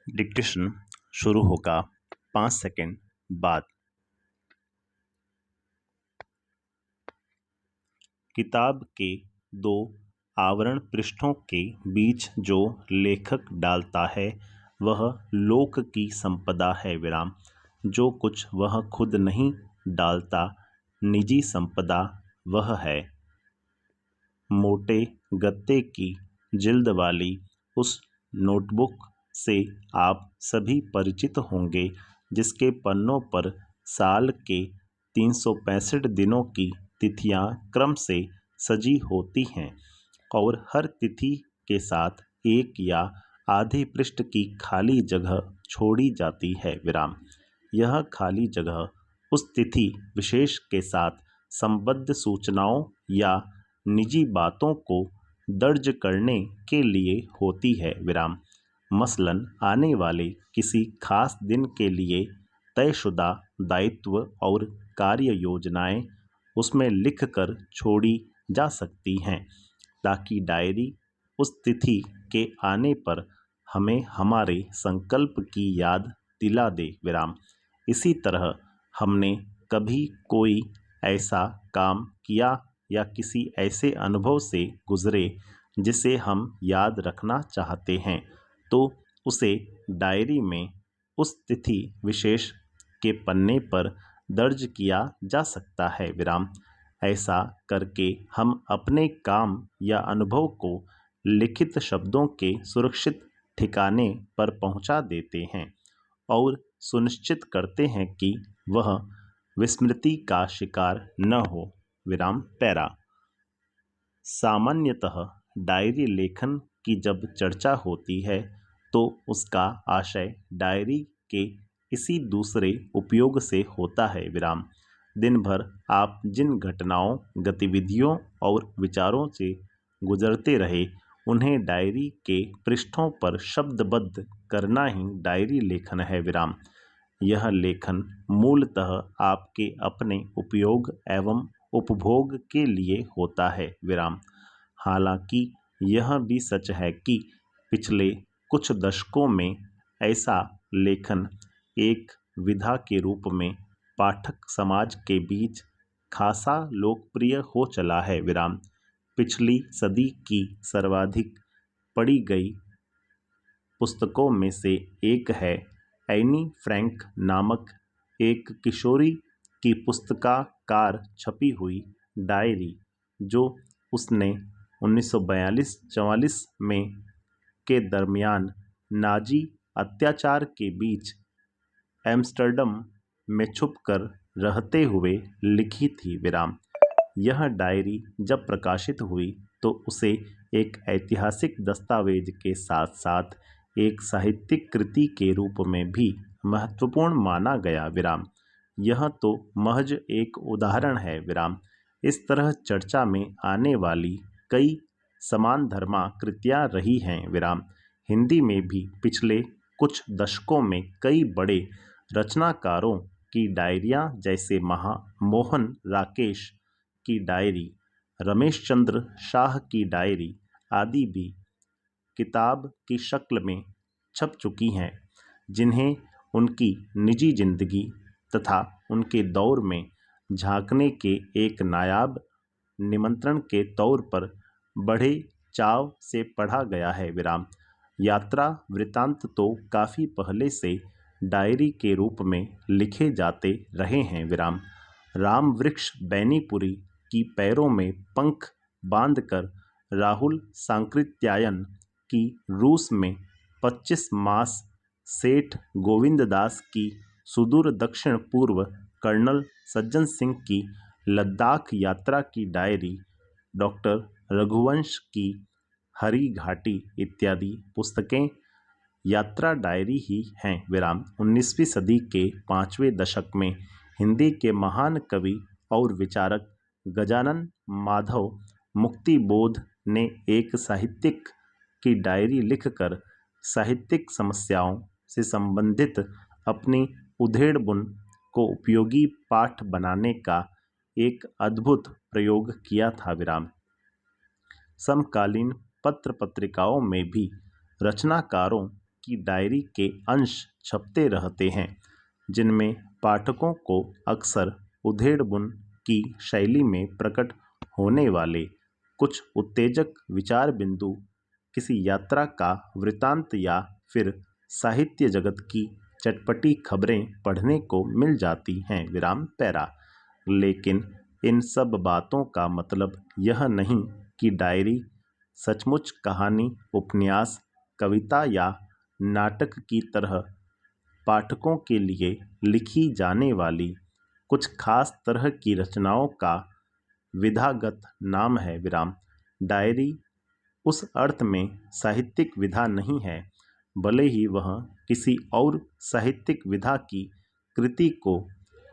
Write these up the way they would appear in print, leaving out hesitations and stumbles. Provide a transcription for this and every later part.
Dictation शुरू होगा 5 second बाद। किताब के दो आवरण पृष्ठों के बीच जो लेखक डालता है वह लोक की संपदा है विराम। जो कुछ वह खुद नहीं डालता निजी संपदा वह है। मोटे गत्ते की जिल्द वाली उस नोटबुक से आप सभी परिचित होंगे जिसके पन्नों पर साल के 365 दिनों की तिथियां क्रम से सजी होती हैं और हर तिथि के साथ एक या आधे पृष्ठ की खाली जगह छोड़ी जाती है विराम। यह खाली जगह उस तिथि विशेष के साथ संबद्ध सूचनाओं या निजी बातों को दर्ज करने के लिए होती है विराम। मसलन आने वाले किसी खास दिन के लिए तयशुदा दायित्व और कार्य योजनाएं उसमें लिखकर छोड़ी जा सकती हैं ताकि डायरी उस तिथि के आने पर हमें हमारे संकल्प की याद दिला दे विराम। इसी तरह हमने कभी कोई ऐसा काम किया या किसी ऐसे अनुभव से गुजरे जिसे हम याद रखना चाहते हैं तो उसे डायरी में उस तिथि विशेष के पन्ने पर दर्ज किया जा सकता है विराम। ऐसा करके हम अपने काम या अनुभव को लिखित शब्दों के सुरक्षित ठिकाने पर पहुंचा देते हैं और सुनिश्चित करते हैं कि वह विस्मृति का शिकार न हो विराम पैरा। सामान्यतः डायरी लेखन की जब चर्चा होती है तो उसका आशय डायरी के किसी दूसरे उपयोग से होता है विराम। दिन भर आप जिन घटनाओं गतिविधियों और विचारों से गुजरते रहे उन्हें डायरी के पृष्ठों पर शब्दबद्ध करना ही डायरी लेखन है विराम। यह लेखन मूलतः आपके अपने उपयोग एवं उपभोग के लिए होता है विराम। हालांकि यह भी सच है कि पिछले कुछ दशकों में ऐसा लेखन एक विधा के रूप में पाठक समाज के बीच खासा लोकप्रिय हो चला है विराम। पिछली सदी की सर्वाधिक पढ़ी गई पुस्तकों में से एक है एनी फ्रैंक नामक एक किशोरी की पुस्तकाकार छपी हुई डायरी जो उसने 1942-44 में के दरमियान नाजी अत्याचार के बीच एम्स्टर्डम में छुपकर रहते हुए लिखी थी विराम। यह डायरी जब प्रकाशित हुई तो उसे एक ऐतिहासिक दस्तावेज के साथ साथ एक साहित्यिक कृति के रूप में भी महत्वपूर्ण माना गया विराम। यह तो महज एक उदाहरण है विराम। इस तरह चर्चा में आने वाली कई समान धर्मा कृतियां रही हैं विराम। हिंदी में भी पिछले कुछ दशकों में कई बड़े रचनाकारों की डायरियां जैसे मोहन राकेश की डायरी, रमेश चंद्र शाह की डायरी आदि भी किताब की शक्ल में छप चुकी हैं जिन्हें उनकी निजी जिंदगी तथा उनके दौर में झांकने के एक नायाब निमंत्रण के तौर पर बड़े चाव से पढ़ा गया है विराम। यात्रा वृतांत तो काफ़ी पहले से डायरी के रूप में लिखे जाते रहे हैं विराम। राम वृक्ष बैनीपुरी की पैरों में पंख बांधकर राहुल सांकृत्यायन की रूस में 25 मास सेठ गोविंददास की सुदूर दक्षिण पूर्व कर्नल सज्जन सिंह की लद्दाख यात्रा की डायरी, डॉक्टर रघुवंश की हरी घाटी इत्यादि पुस्तकें यात्रा डायरी ही हैं विराम। 19वीं सदी के 5वें दशक में हिंदी के महान कवि और विचारक गजानन माधव मुक्तिबोध ने एक साहित्यिक की डायरी लिखकर साहित्यिक समस्याओं से संबंधित अपनी उधेड़बुन को उपयोगी पाठ बनाने का एक अद्भुत प्रयोग किया था विराम। समकालीन पत्र पत्रिकाओं में भी रचनाकारों की डायरी के अंश छपते रहते हैं, जिनमें पाठकों को अक्सर उधेड़-बुन की शैली में प्रकट होने वाले कुछ उत्तेजक विचार बिंदु, किसी यात्रा का वृतांत या फिर साहित्य जगत की चटपटी खबरें पढ़ने को मिल जाती हैं। विराम पैरा। लेकिन इन सब बातों का मतलब यह नहीं कि डायरी सचमुच कहानी, उपन्यास, कविता या नाटक की तरह पाठकों के लिए लिखी जाने वाली कुछ खास तरह की रचनाओं का विधागत नाम है। विराम। डायरी उस अर्थ में साहित्यिक विधा नहीं है, भले ही वह किसी और साहित्यिक विधा की कृति को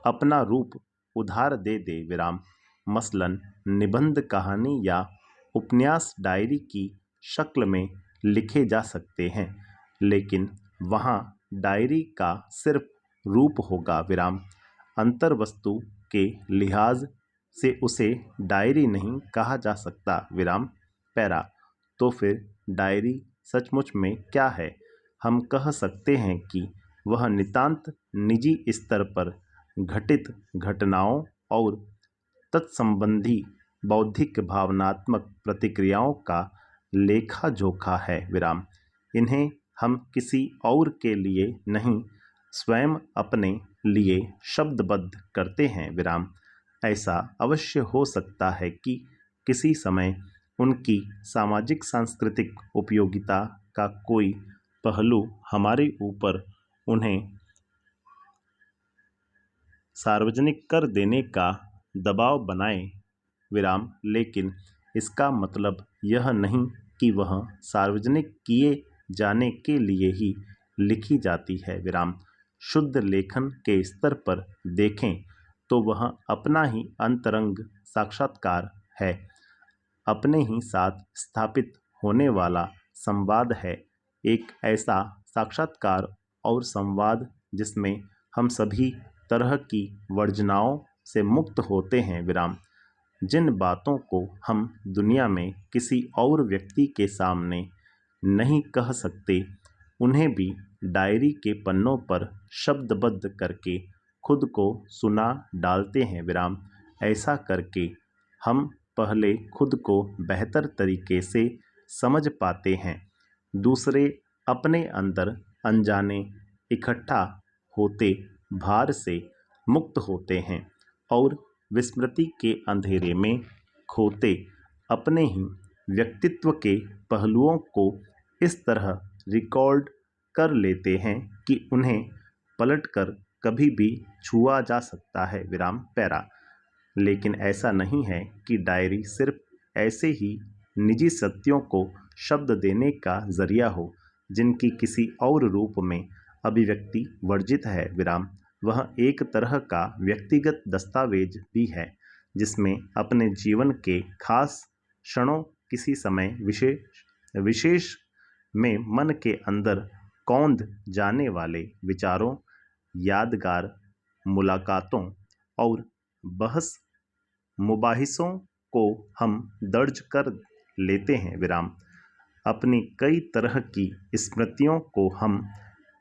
अपना रूप उधार दे दे। विराम। मसलन निबंध, कहानी या उपन्यास डायरी की शक्ल में लिखे जा सकते हैं, लेकिन वहाँ डायरी का सिर्फ रूप होगा। विराम। अंतर्वस्तु के लिहाज से उसे डायरी नहीं कहा जा सकता। विराम पैरा। तो फिर डायरी सचमुच में क्या है? हम कह सकते हैं कि वह नितांत निजी स्तर पर घटित घटनाओं और तत्संबंधी बौद्धिक भावनात्मक प्रतिक्रियाओं का लेखा जोखा है। विराम। इन्हें हम किसी और के लिए नहीं, स्वयं अपने लिए शब्दबद्ध करते हैं। विराम। ऐसा अवश्य हो सकता है कि किसी समय उनकी सामाजिक सांस्कृतिक उपयोगिता का कोई पहलू हमारे ऊपर उन्हें सार्वजनिक कर देने का दबाव बनाए। विराम। लेकिन इसका मतलब यह नहीं कि वह सार्वजनिक किए जाने के लिए ही लिखी जाती है। विराम। शुद्ध लेखन के स्तर पर देखें तो वह अपना ही अंतरंग साक्षात्कार है, अपने ही साथ स्थापित होने वाला संवाद है, एक ऐसा साक्षात्कार और संवाद जिसमें हम सभी तरह की वर्जनाओं से मुक्त होते हैं। विराम। जिन बातों को हम दुनिया में किसी और व्यक्ति के सामने नहीं कह सकते, उन्हें भी डायरी के पन्नों पर शब्दबद्ध करके खुद को सुना डालते हैं। विराम। ऐसा करके हम पहले खुद को बेहतर तरीके से समझ पाते हैं, दूसरे अपने अंदर अनजाने इकट्ठा होते भार से मुक्त होते हैं और विस्मृति के अंधेरे में खोते अपने ही व्यक्तित्व के पहलुओं को इस तरह रिकॉर्ड कर लेते हैं कि उन्हें पलटकर कभी भी छुआ जा सकता है। विराम पैरा। लेकिन ऐसा नहीं है कि डायरी सिर्फ ऐसे ही निजी सत्यों को शब्द देने का जरिया हो जिनकी किसी और रूप में अभिव्यक्ति वर्जित है। विराम। वह एक तरह का व्यक्तिगत दस्तावेज भी है, जिसमें अपने जीवन के खास क्षणों, किसी समय विशेष में मन के अंदर कौंध जाने वाले विचारों, यादगार मुलाकातों और बहस मुबाहिसों को हम दर्ज कर लेते हैं। विराम। अपनी कई तरह की स्मृतियों को हम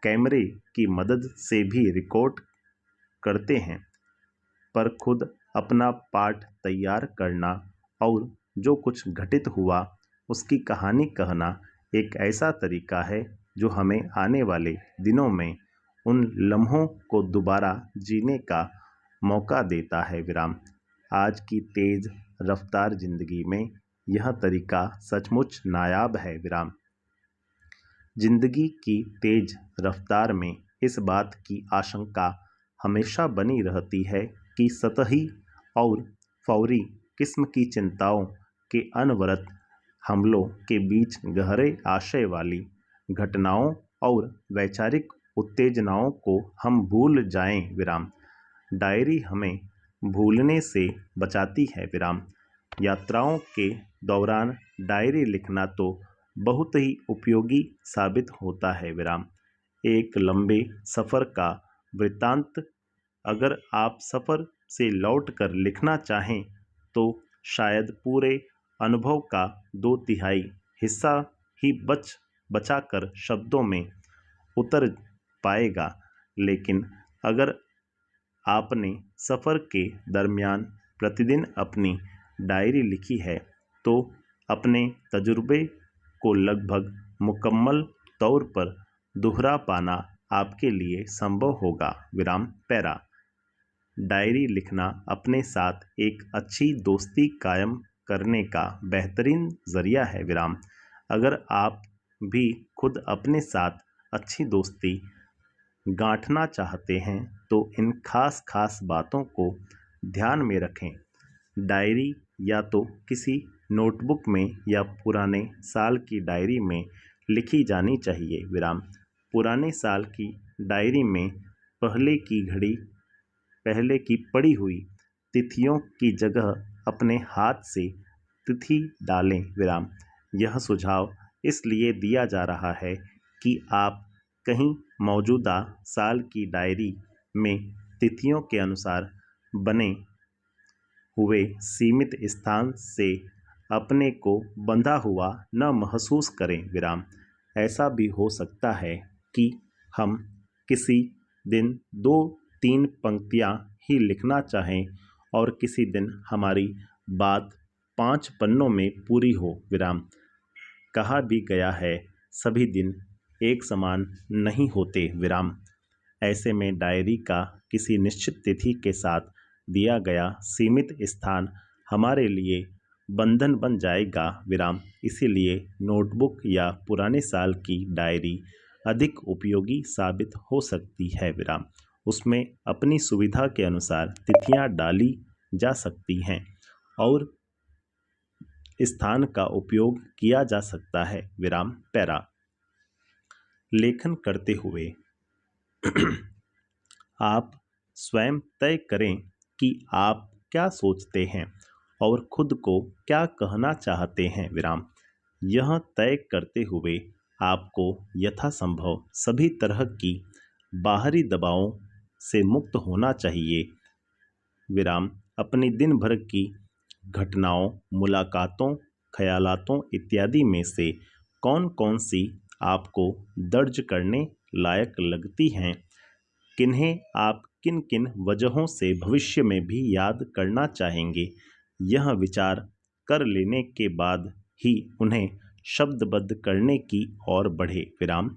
कैमरे की मदद से भी रिकॉर्ड करते हैं, पर खुद अपना पाठ तैयार करना और जो कुछ घटित हुआ उसकी कहानी कहना एक ऐसा तरीका है जो हमें आने वाले दिनों में उन लम्हों को दोबारा जीने का मौका देता है। विराम। आज की तेज रफ्तार जिंदगी में यह तरीका सचमुच नायाब है। विराम। जिंदगी की तेज रफ्तार में इस बात की आशंका हमेशा बनी रहती है कि सतही और फौरी किस्म की चिंताओं के अनवरत हमलों के बीच गहरे आशय वाली घटनाओं और वैचारिक उत्तेजनाओं को हम भूल जाएं। विराम। डायरी हमें भूलने से बचाती है। विराम। यात्राओं के दौरान डायरी लिखना तो बहुत ही उपयोगी साबित होता है। विराम। एक लंबे सफ़र का वृत्तांत अगर आप सफ़र से लौटकर लिखना चाहें तो शायद पूरे अनुभव का 2/3 हिस्सा ही बचाकर शब्दों में उतर पाएगा। लेकिन अगर आपने सफ़र के दरमियान प्रतिदिन अपनी डायरी लिखी है तो अपने तजुर्बे को लगभग मुकम्मल तौर पर दोहरा पाना आपके लिए संभव होगा। विराम पैरा। डायरी लिखना अपने साथ एक अच्छी दोस्ती कायम करने का बेहतरीन ज़रिया है। विराम। अगर आप भी खुद अपने साथ अच्छी दोस्ती गांठना चाहते हैं तो इन खास बातों को ध्यान में रखें। डायरी या तो किसी नोटबुक में या पुराने साल की डायरी में लिखी जानी चाहिए। विराम। पुराने साल की डायरी में पहले की पड़ी हुई तिथियों की जगह अपने हाथ से तिथि डालें। विराम। यह सुझाव इसलिए दिया जा रहा है कि आप कहीं मौजूदा साल की डायरी में तिथियों के अनुसार बने हुए सीमित स्थान से अपने को बंधा हुआ न महसूस करें। विराम। ऐसा भी हो सकता है कि हम किसी दिन 2-3 पंक्तियां ही लिखना चाहें और किसी दिन हमारी बात 5 पन्नों में पूरी हो। विराम। कहा भी गया है, सभी दिन एक समान नहीं होते। विराम। ऐसे में डायरी का किसी निश्चित तिथि के साथ दिया गया सीमित स्थान हमारे लिए बंधन बन जाएगा। विराम। इसीलिए नोटबुक या पुराने साल की डायरी अधिक उपयोगी साबित हो सकती है। विराम। उसमें अपनी सुविधा के अनुसार तिथियां डाली जा सकती हैं और स्थान का उपयोग किया जा सकता है। विराम पैरा। लेखन करते हुए आप स्वयं तय करें कि आप क्या सोचते हैं और खुद को क्या कहना चाहते हैं। विराम। यह तय करते हुए आपको यथासंभव सभी तरह की बाहरी दबावों से मुक्त होना चाहिए। विराम। अपनी दिन भर की घटनाओं, मुलाकातों, ख्यालातों इत्यादि में से कौन कौन सी आपको दर्ज करने लायक लगती हैं, किन्हें आप किन किन वजहों से भविष्य में भी याद करना चाहेंगे, यह विचार कर लेने के बाद ही उन्हें शब्दबद्ध करने की ओर बढ़े। विराम।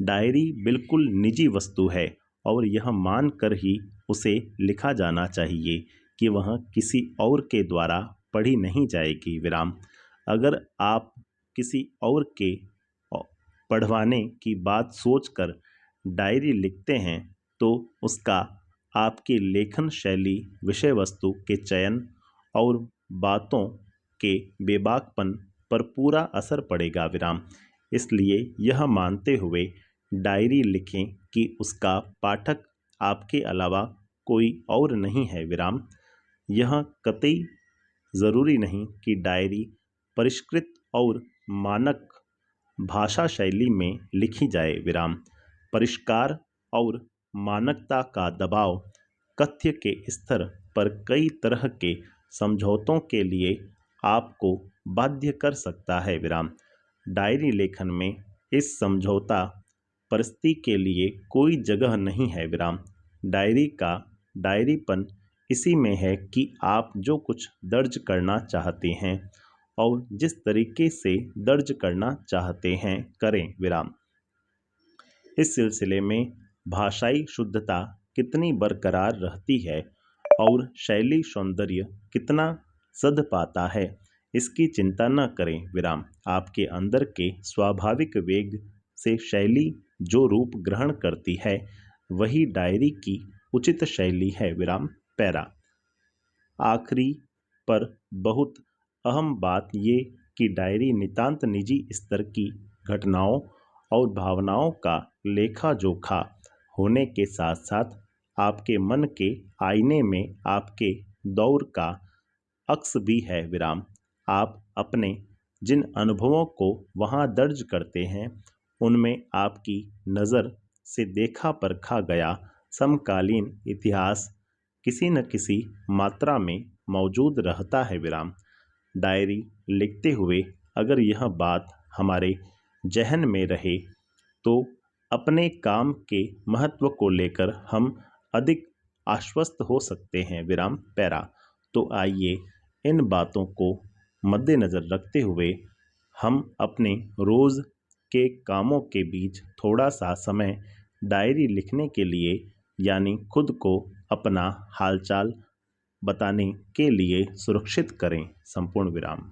डायरी बिल्कुल निजी वस्तु है और यह मानकर ही उसे लिखा जाना चाहिए कि वह किसी और के द्वारा पढ़ी नहीं जाएगी। विराम। अगर आप किसी और के पढ़वाने की बात सोचकर डायरी लिखते हैं तो उसका आपकी लेखन शैली, विषय वस्तु के चयन और बातों के बेबाकपन पर पूरा असर पड़ेगा। विराम। इसलिए यह मानते हुए डायरी लिखें कि उसका पाठक आपके अलावा कोई और नहीं है। विराम। यह कतई ज़रूरी नहीं कि डायरी परिष्कृत और मानक भाषा शैली में लिखी जाए। विराम। परिष्कार और मानकता का दबाव कथ्य के स्तर पर कई तरह के समझौतों के लिए आपको बाध्य कर सकता है। विराम। डायरी लेखन में इस समझौता परिस्थिति के लिए कोई जगह नहीं है। विराम। डायरी का डायरीपन इसी में है कि आप जो कुछ दर्ज करना चाहते हैं और जिस तरीके से दर्ज करना चाहते हैं करें। विराम। इस सिलसिले में भाषाई शुद्धता कितनी बरकरार रहती है और शैली सौंदर्य कितना सध पाता है, इसकी चिंता न करें। विराम। आपके अंदर के स्वाभाविक वेग से शैली जो रूप ग्रहण करती है वही डायरी की उचित शैली है। विराम पैरा। आखिरी पर बहुत अहम बात ये कि डायरी नितांत निजी स्तर की घटनाओं और भावनाओं का लेखा जोखा होने के साथ साथ आपके मन के आईने में आपके दौर का अक्स भी है। विराम। आप अपने जिन अनुभवों को वहाँ दर्ज करते हैं उनमें आपकी नज़र से देखा परखा गया समकालीन इतिहास किसी न किसी मात्रा में मौजूद रहता है। विराम। डायरी लिखते हुए अगर यह बात हमारे जहन में रहे तो अपने काम के महत्व को लेकर हम अधिक आश्वस्त हो सकते हैं विराम पैरा। तो आइए इन बातों को मद्देनज़र रखते हुए हम अपने रोज़ के कामों के बीच थोड़ा सा समय डायरी लिखने के लिए यानी खुद को अपना हालचाल बताने के लिए सुरक्षित करें। संपूर्ण विराम।